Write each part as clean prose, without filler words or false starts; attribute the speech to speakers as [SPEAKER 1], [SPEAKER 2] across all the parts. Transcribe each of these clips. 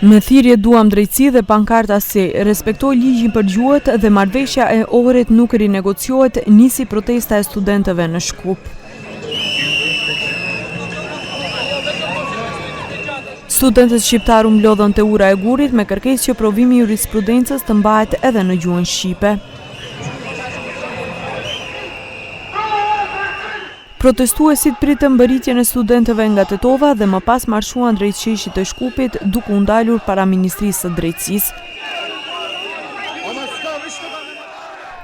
[SPEAKER 1] Me thirrje duam drejtësi dhe pankarta si respektoj ligjin për gjuhët dhe marrëveshja e orët nuk rinegociohet, nisi protesta e studentëve në Shkup. Studentët shqiptar u mblodhën te ura e Gurit me kërkesë që provimi i jurisprudencës të mbahet edhe në gjuhën shqipe. Protestuesit pritën mbërritjen e studentëve nga Tetova dhe më pas marshuan drejt sheshit të Shkupit duke u ndalur para Ministrisë së Drejtësisë.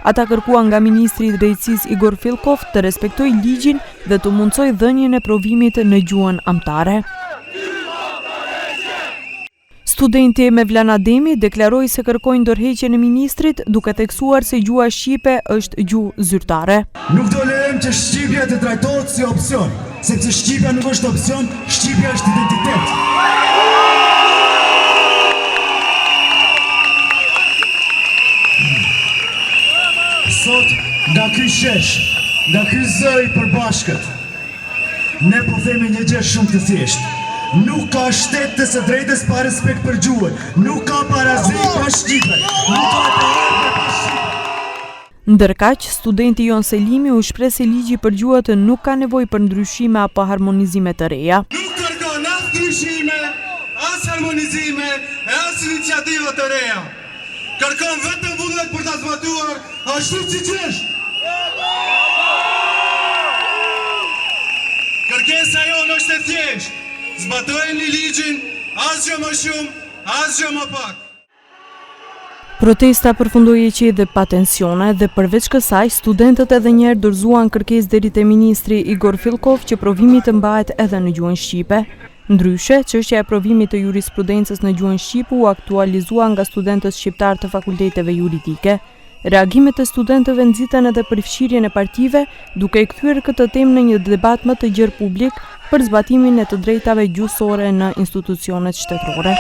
[SPEAKER 1] Ata kërkuan nga Ministri i Drejtësisë Igor Filkov të respektojë ligjin dhe të mundsojë dhënien e provimit në gjuhën amtare. Studenti Mevlan Ademi deklaroi se kërkojnë ndërheqjen e ministrit, duke theksuar se gjuha shqipe është gjuhë zyrtare.
[SPEAKER 2] Nuk do lejmë që shqipja të trajtohet si opsion, sepse shqipja nuk është opsion, shqipja është identitet. Sot, nga ky shesh, nga ky zë i përbashkët, ne po themi një gjë shumë të thjeshtë. Nuk ka shtet të së drejtës pa respekt për gjuhën, nuk ka parazit pa shqipe, nuk ka parazit pa shqipe.
[SPEAKER 1] Ndërkaq, studenti Jon Selimi u shpreh se ligji për gjuhët nuk ka nevojë për ndryshime apo harmonizime të reja.
[SPEAKER 2] Nuk kërkon as ndryshime, as harmonizime, as iniciativa të reja. Kërkon vetëm vullnet për ta zbatuar ashtu siç është. Kërkesa jonë është e thjeshtë. Zbatojeni ligjin, asgjë më shumë, asgjë më pak.
[SPEAKER 1] Protesta përfundoi e qetë dhe pa tensione dhe përveç kësaj, studentët edhe njerë dorëzuan kërkesë deri te Ministri Igor Filkov që provimi të mbahet edhe në gjuhën shqipe. Ndryshe, çështja e provimit të jurisprudencës në gjuhën shqipe u aktualizua nga studentët shqiptar të fakulteteve juridike. Reagimet e studentëve nxitën edhe për fshirjen e partive, duke e kthyer këtë temë në një debat më të gjerë publik për zbatimin e të drejtave gjuhësore në institucionet shtetërore.